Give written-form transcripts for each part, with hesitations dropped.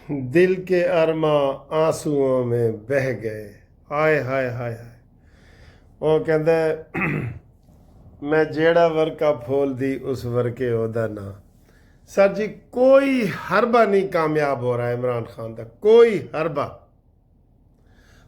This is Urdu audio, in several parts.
دل کے ارماں آنسوؤں میں بہہ گئے. ہائے ہائے ہائے ہائے. وہ کہتا ہے میں جیڑا ورکا پھول دی اس ورکے عہدہ نہ. سر جی کوئی حربہ نہیں کامیاب ہو رہا ہے عمران خان تک، کوئی حربہ.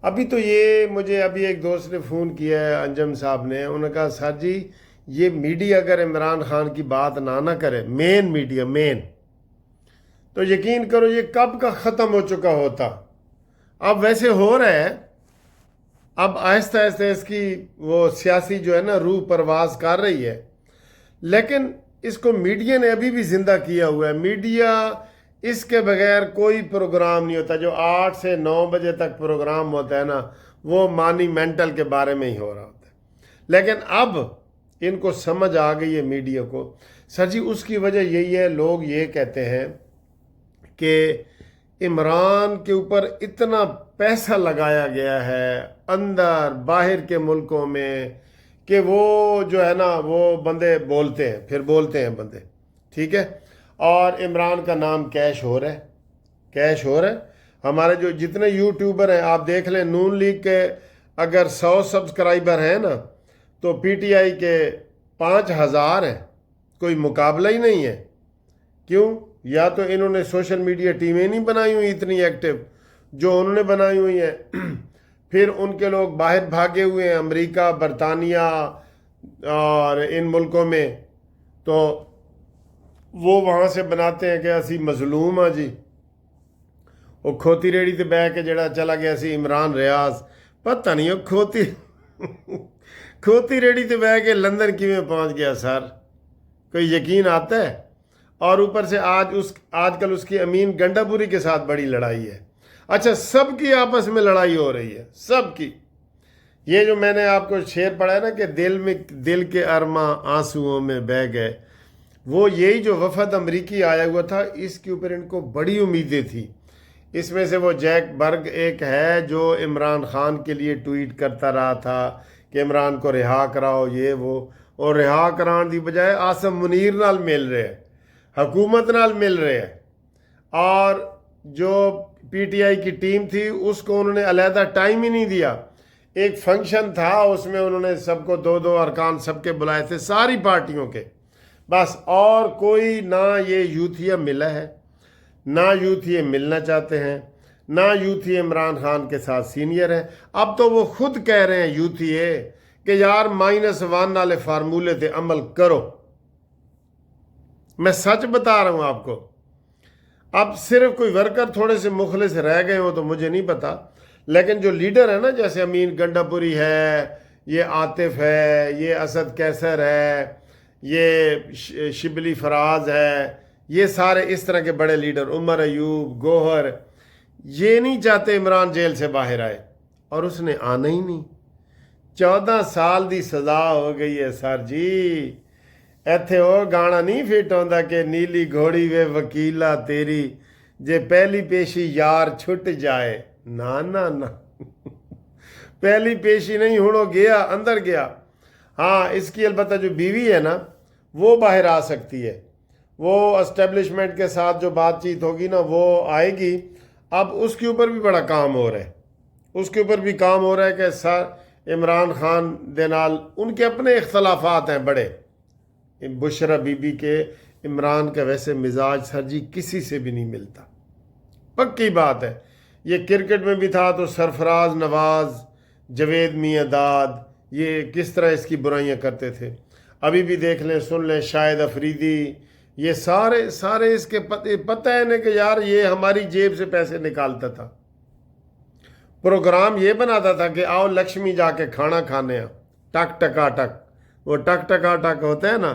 ابھی تو یہ مجھے ابھی ایک دوست نے فون کیا ہے، انجم صاحب نے، انہوں نے کہا سر جی یہ میڈیا اگر عمران خان کی بات نہ کرے، مین میڈیا مین، تو یقین کرو یہ کب کا ختم ہو چکا ہوتا. اب ویسے ہو رہا ہے، اب آہستہ آہستہ اس کی وہ سیاسی جو ہے نا روح پرواز کر رہی ہے، لیکن اس کو میڈیا نے ابھی بھی زندہ کیا ہوا ہے. میڈیا اس کے بغیر کوئی پروگرام نہیں ہوتا. جو 8 سے 9 بجے تک پروگرام ہوتا ہے نا، وہ مانی مینٹل کے بارے میں ہی ہو رہا ہوتا ہے. لیکن اب ان کو سمجھ آ گئی ہے میڈیا کو. سر جی اس کی وجہ یہی ہے، لوگ یہ کہتے ہیں کہ عمران کے اوپر اتنا پیسہ لگایا گیا ہے اندر باہر کے ملکوں میں کہ وہ جو ہے نا وہ بندے بولتے ہیں، پھر بولتے ہیں بندے، ٹھیک ہے. اور عمران کا نام کیش ہو رہا ہے، کیش ہو رہا ہے. ہمارے جو جتنے یوٹیوبر ہیں آپ دیکھ لیں، نون لیگ کے اگر 100 سبسکرائبر ہیں نا تو پی ٹی آئی کے 5000 ہیں. کوئی مقابلہ ہی نہیں ہے. کیوں؟ یا تو انہوں نے سوشل میڈیا ٹیمیں نہیں بنائی ہوئی اتنی ایکٹیو جو انہوں نے بنائی ہوئی ہیں. پھر ان کے لوگ باہر بھاگے ہوئے ہیں، امریکہ، برطانیہ اور ان ملکوں میں، تو وہ وہاں سے بناتے ہیں کہ اسی مظلوم ہاں جی. وہ کھوتی ریڑھی تے بہ کے جڑا چلا گیا سی عمران ریاض، پتہ نہیں وہ کھوتی ریڑھی تے بہ کے لندن کیویں پہنچ گیا سر؟ کوئی یقین آتا ہے؟ اور اوپر سے آج کل اس کی امین گنڈا پوری کے ساتھ بڑی لڑائی ہے. اچھا سب کی آپس میں لڑائی ہو رہی ہے، سب کی. یہ جو میں نے آپ کو شعر پڑھا ہے نا کہ دل کے ارماں آنسوؤں میں بہہ گئے، وہ یہی جو وفد امریکی آیا ہوا تھا اس کے اوپر ان کو بڑی امیدیں تھیں. اس میں سے وہ جیک برگ ایک ہے جو عمران خان کے لیے ٹویٹ کرتا رہا تھا کہ عمران کو رہا کراؤ، یہ وہ، اور رہا کران دی بجائے آصم منیر نال مل رہے ہیں، حکومت نال مل رہے ہیں. اور جو پی ٹی آئی کی ٹیم تھی اس کو انہوں نے علیحدہ ٹائم ہی نہیں دیا. ایک فنکشن تھا اس میں انہوں نے سب کو 2 ارکان سب کے بلائے تھے، ساری پارٹیوں کے، بس. اور کوئی نہ یہ یوتھیا ملا ہے، نہ یوتھیے ملنا چاہتے ہیں، نہ یوتھیے عمران خان کے ساتھ سینئر ہیں. اب تو وہ خود کہہ رہے ہیں یوتھیے کہ یار -1 والے فارمولے تے عمل کرو. میں سچ بتا رہا ہوں آپ کو. اب صرف کوئی ورکر تھوڑے سے مخلص رہ گئے ہو تو مجھے نہیں پتا، لیکن جو لیڈر ہے نا، جیسے امین گنڈا پوری ہے، یہ عاطف ہے، یہ اسد کیسر ہے، یہ شبلی فراز ہے، یہ سارے اس طرح کے بڑے لیڈر، عمر ایوب، گوہر، یہ نہیں چاہتے عمران جیل سے باہر آئے، اور اس نے آنا ہی نہیں. 14 سال دی سزا ہو گئی ہے سر جی. ایتھے وہ گانا نہیں فٹ ہوندا کہ نیلی گھوڑی وے وکیلا تیری، جے پہلی پیشی یار چھٹ جائے. نا نا نا پہلی پیشی نہیں، ہوں وہ گیا، اندر گیا. ہاں اس کی البتہ جو بیوی ہے نا وہ باہر آ سکتی ہے، وہ اسٹیبلشمنٹ کے ساتھ جو بات چیت ہوگی نا وہ آئے گی. اب اس کے اوپر بھی بڑا کام ہو رہا ہے، اس کے اوپر بھی کام ہو رہا ہے کہ سر عمران خان دے نال ان کے اپنے اختلافات ہیں بڑے. بشرا بی بی کے عمران کا ویسے مزاج سر جی کسی سے بھی نہیں ملتا، پکی بات ہے. یہ کرکٹ میں بھی تھا تو سرفراز نواز، جوید میاں داد، یہ کس طرح اس کی برائیاں کرتے تھے. ابھی بھی دیکھ لیں، سن لیں، شاہد افریدی، یہ سارے اس کے پتہ ہے نا کہ یار یہ ہماری جیب سے پیسے نکالتا تھا. پروگرام یہ بناتا تھا کہ آؤ لکشمی جا کے کھانا کھانے ہیں، ٹک ٹکا ٹک، وہ ٹک ٹکا ٹک ہوتا ہے نا،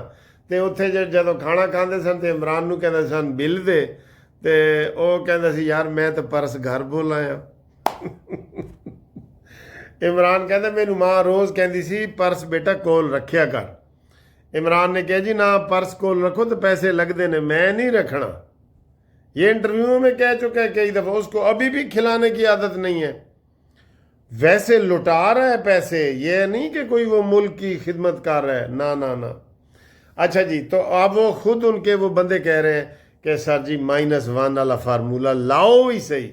تو اتنے جدو کھانا کھاندے سن تو عمران نو کہندے سن بل دے، تو وہ کہندا سی یار میں تو پرس گھر بھول آیا. عمران کہتا میری ماں روز کہندی سی پرس بیٹا کول رکھیا کر. عمران نے کہا جی نہ پرس کول رکھو تو پیسے لگتے ہیں، میں نہیں رکھنا. یہ انٹرویو میں کہہ چکا ہے کئی دفعہ، اس کو ابھی بھی کھلانے کی عادت نہیں ہے. ویسے لٹا رہا ہے پیسے، یہ نہیں کہ کوئی وہ ملک کی خدمت کر رہا ہے، نہ نہ نہ. اچھا جی، تو اب وہ خود ان کے وہ بندے کہہ رہے ہیں کہ سر جی -1 والا فارمولہ لاؤ ہی صحیح،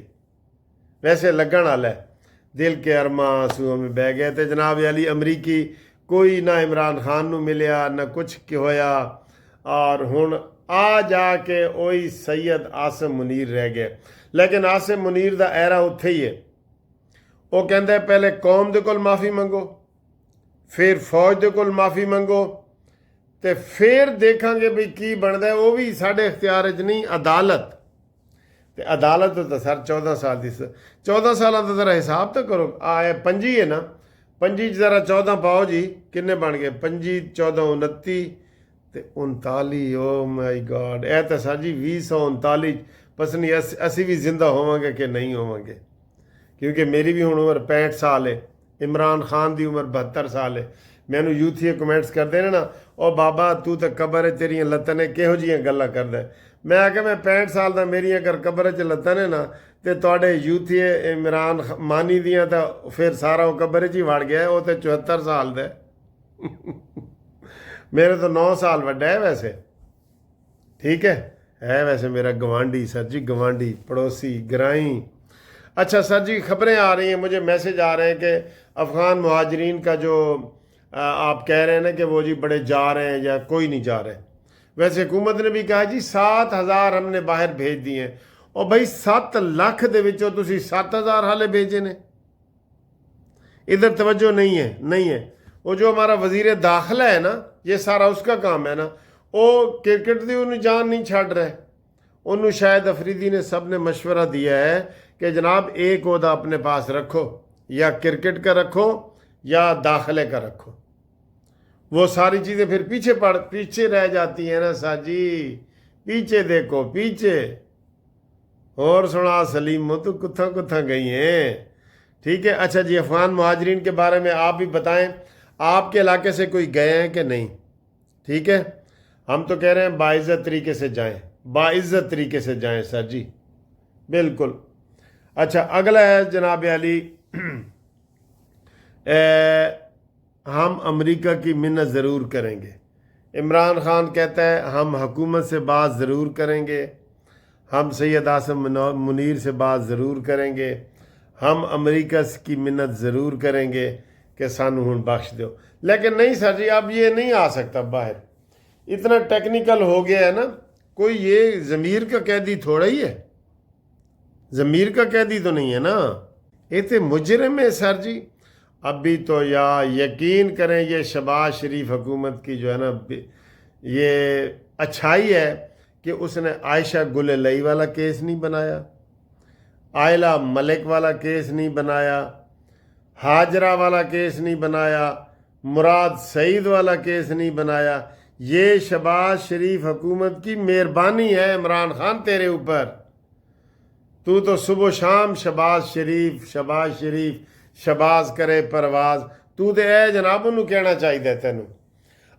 ویسے لگن والا ہے۔ دل کے ارماں آنسوؤں میں بہ گئے، تے جناب علی امریکی کوئی نہ عمران خان نو ملیا نہ کچھ ہویا، اور ہن آ جا کے وہی سید عاصم منیر رہ گئے۔ لیکن عاصم منیر دا ایرا اتھے ہی ہے، وہ کہندا ہے پہلے قوم دے کول معافی منگو، پھر فوج دے کول معافی منگو، تے پھر دیکھاں گے بھی کی بندا ہے۔ وہ بھی ساڈے اختیار وچ نہیں، عدالت تے عدالت تو سر 14 سال دی 14 سالاں دا ذرا حساب تو کرو، آئے 25 ہے نا، 25 ذرا 14 پاؤ جی، کنے بن گئے 25 14 29 تے 39۔ او مائی گاڈ، اے تے سر جی 2039 پس نہیں اسی بھی زندہ ہوواں گے کہ نہیں ہوواں گے، کیونکہ میری بھی ہن عمر 65 سال ہے، عمران خان دی عمر 72 سال ہے۔ مینوں یوتھیے کمنٹس کرتے ہیں نا، او بابا تو تے قبر ہے تیریاں لتاں نے کہو جیاں گلاں کردا ہے۔ میں آ کہ میں 65 سال دا میری اگر قبر چ لتاں نے نا، تے تواڈے یوتھیے عمران مانی دیاں تے پھر سارا وہ قبر چ ہی وڑ گیا ہے، وہ تے 74 سال دا ہے۔ میرے تو 9 سال وڈا ہے ویسے، ٹھیک ہے ویسے میرا گوانڈی سر جی، گوانڈی پڑوسی گرائیں۔ اچھا سر جی، خبریں آ رہی ہیں، مجھے میسج آ رہے ہیں کہ افغان مہاجرین کا جو آپ کہہ رہے ہیں نا کہ وہ جی بڑے جا رہے ہیں یا کوئی نہیں جا رہے، ویسے حکومت نے بھی کہا جی 7000 ہم نے باہر بھیج دیے ہیں، اور بھائی 7 لاکھ دے وچوں تسی 7000 حالے بھیجے نے، ادھر توجہ نہیں ہے۔ وہ جو ہمارا وزیر داخلہ ہے نا، یہ سارا اس کا کام ہے نا، وہ کرکٹ دی انہیں جان نہیں چھڑ رہے، انہوں شاید افریدی نے سب نے مشورہ دیا ہے کہ جناب ایک عہدہ اپنے پاس رکھو، یا کرکٹ کا رکھو یا داخلے کا رکھو، وہ ساری چیزیں پھر پیچھے رہ جاتی ہیں نا سر جی، پیچھے دیکھو پیچھے۔ اور سنا سلیم تو کتھاں گئی ہیں، ٹھیک ہے۔ اچھا جی، افغان مہاجرین کے بارے میں آپ بھی بتائیں، آپ کے علاقے سے کوئی گئے ہیں کہ نہیں؟ ٹھیک ہے، ہم تو کہہ رہے ہیں باعزت طریقے سے جائیں، باعزت طریقے سے جائیں سر جی، بالکل۔ اچھا اگلا ہے جناب علی، ہم امریکہ کی منت ضرور کریں گے۔ عمران خان کہتا ہے ہم حکومت سے بات ضرور کریں گے، ہم سید عاصم منیر سے بات ضرور کریں گے، ہم امریکہ کی منت ضرور کریں گے کہ سانو ہن بخش دو۔ لیکن نہیں سر جی، اب یہ نہیں آ سکتا باہر، اتنا ٹیکنیکل ہو گیا ہے نا، کوئی یہ ضمیر کا قیدی تھوڑا ہی ہے، ضمیر کا قیدی تو نہیں ہے نا، یہ تو مجرم ہے سر جی۔ ابھی تو یا یقین کریں یہ شہباز شریف حکومت کی جو ہے نا، یہ اچھائی ہے کہ اس نے عائشہ گل لئی والا کیس نہیں بنایا، عائلہ ملک والا کیس نہیں بنایا، ہاجرہ والا کیس نہیں بنایا، مراد سعید والا کیس نہیں بنایا۔ یہ شہباز شریف حکومت کی مہربانی ہے عمران خان تیرے اوپر، تو صبح و شام شہباز شریف شہباز کرے پرواز، تو دے اے جناب انہوں کہنا چاہیے تینوں۔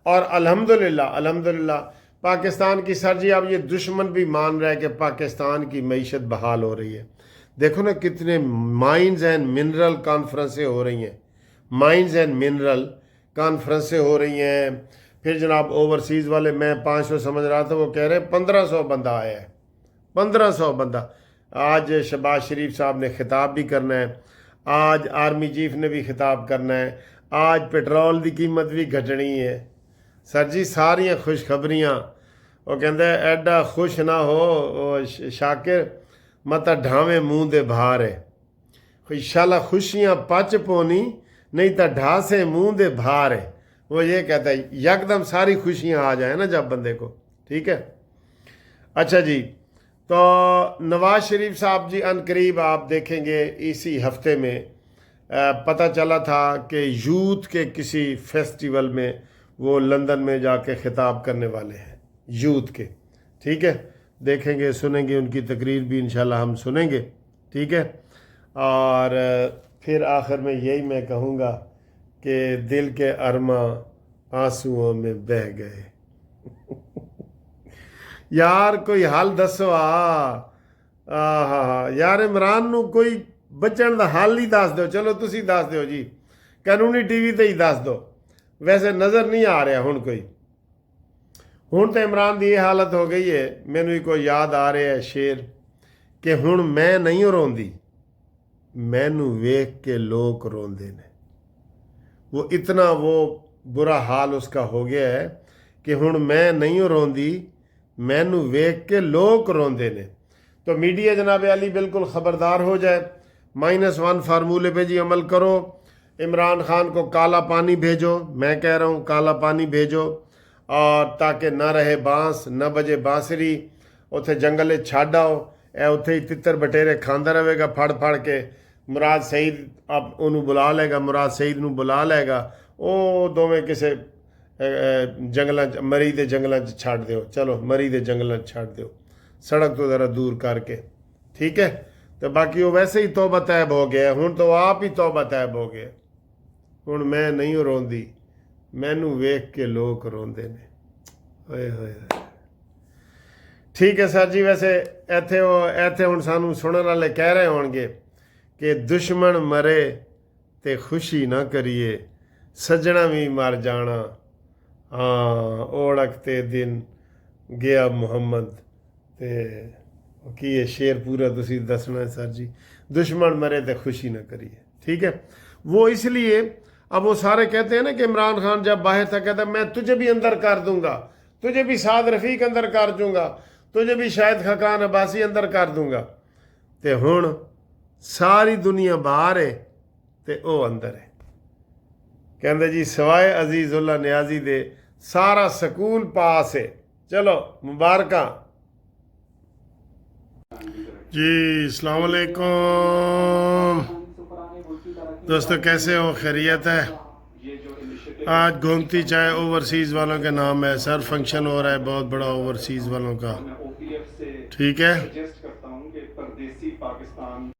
اور الحمدللہ پاکستان کی سر جی اب یہ دشمن بھی مان رہا ہے کہ پاکستان کی معیشت بحال ہو رہی ہے۔ دیکھو نا کتنے مائنز اینڈ منرل کانفرنسیں ہو رہی ہیں، مائنز اینڈ منرل کانفرنسیں ہو رہی ہیں۔ پھر جناب اوورسیز والے، میں 500 سمجھ رہا تھا، وہ کہہ رہے ہیں 1500 بندہ آیا ہے، 1500 بندہ۔ آج شہباز شریف صاحب نے خطاب بھی کرنا ہے، آج آرمی چیف نے بھی خطاب کرنا ہے، آج پیٹرول دی قیمت بھی گھٹنی ہے۔ سر جی ساریاں خوشخبریاں، وہ کہندے ایڈا خوش نہ ہو شاکر، متا ڈھاویں منہ دے بھار ہے، انشاءاللہ خوشیاں پچ پونی، نہیں تا ڈھاسے منہ دے بھار ہے۔ وہ یہ کہتا ہے یکدم ساری خوشیاں آ جائیں نا جب بندے کو، ٹھیک ہے۔ اچھا جی، تو نواز شریف صاحب جی ان قریب آپ دیکھیں گے اسی ہفتے میں پتہ چلا تھا کہ یوتھ کے کسی فیسٹیول میں وہ لندن میں جا کے خطاب کرنے والے ہیں، یوتھ کے، ٹھیک ہے۔ دیکھیں گے سنیں گے، ان کی تقریر بھی انشاءاللہ ہم سنیں گے، ٹھیک ہے۔ اور پھر آخر میں یہی میں کہوں گا کہ دل کے ارماں آنسوؤں میں بہہ گئے۔ یار کوئی حل دسو یار عمران نو کوئی بچن دا حل ہی دس دو، چلو تسی دس دیو جی، قانونی ٹی وی تے ہی دس دو، ویسے نظر نہیں آ رہا ہن کوئی۔ ਹੁਣ ਤਾਂ ਇਮਰਾਨ ਦੀ ਇਹ ਹਾਲਤ ਹੋ ਗਈ ਹੈ, ਮੈਨੂੰ ਹੀ ਕੋਈ ਯਾਦ ਆ ਰਿਹਾ ਹੈ ਸ਼ੇਰ ਕਿ ਹੁਣ ਮੈਂ ਨਹੀਂ ਰੋਂਦੀ, ਮੈਨੂੰ ਵੇਖ ਕੇ ਲੋਕ ਰੋਂਦੇ ਨੇ। وہ اتنا وہ برا حال اس کا ہو گیا ہے کہ ہن میں نہیں روندی، مینوں ویکھ کے لوگ روندے نے۔ تو میڈیا جناب علی بالکل خبردار ہو جائے، -1 فارمولے پہ جی عمل کرو، عمران خان کو کالا پانی بھیجو، میں کہہ رہا ہوں کالا پانی بھیجو، اور تاکہ نہ رہے بانس نہ بجے بانسری، اتھے جنگلے چھڈ آؤ، اے اتھے ہی تتر بٹیرے کھاندا رہے گا پھڑ پھڑ کے۔ مراد سعید اب انہوں بلا لے گا، مراد سعید نو بلا لے گا، او دوویں کسے جنگلاں مری دے جنگلاں چھڈ دیو، چلو مری دے جنگلاں چھڈ دیو، سڑک تو ذرا دور کر کے، ٹھیک ہے۔ تو باقی وہ ویسے ہی توبہ طیب ہو گیا، ہن تو آپ ہی توبہ طیب ہو گیا۔ ہن میں نہیں روندی، مینوں ویکھ کے لوگ روندے نے۔ ہوئے ہوئے ہوئے، ٹھیک ہے سر جی۔ ویسے ایتھے ہن سانوں سنن والے کہہ رہے ہون گے کہ دشمن مرے تے خوشی نہ کریے، سجنا بھی مر جانا، ہاں اوڑکتے دن گیا محمد۔ تے کی یہ شعر پورا تسی دسنا ہے سر جی، دشمن مرے تے خوشی نہ کریے، ٹھیک ہے۔ وہ اس لیے اب وہ سارے کہتے ہیں نا کہ عمران خان جب باہر تھا کہتا میں تجھے بھی اندر کر دوں گا، تجھے بھی سعد رفیق اندر کر دوں گا، تجھے بھی شاہد خاقان عباسی اندر کر دوں گا۔ تے ہن ساری دنیا باہر ہے تے او اندر ہے۔ کہندے جی سوائے عزیز اللہ نیازی دے سارا سکول پاس ہے۔ چلو مبارکاں جی۔ السلام علیکم دوستو، کیسے ہو؟ خیریت ہے؟ آج گومتی چائے اوورسیز والوں کے نام ہے، سر فنکشن ہو رہا ہے بہت بڑا اوورسیز والوں کا، ٹھیک ہے۔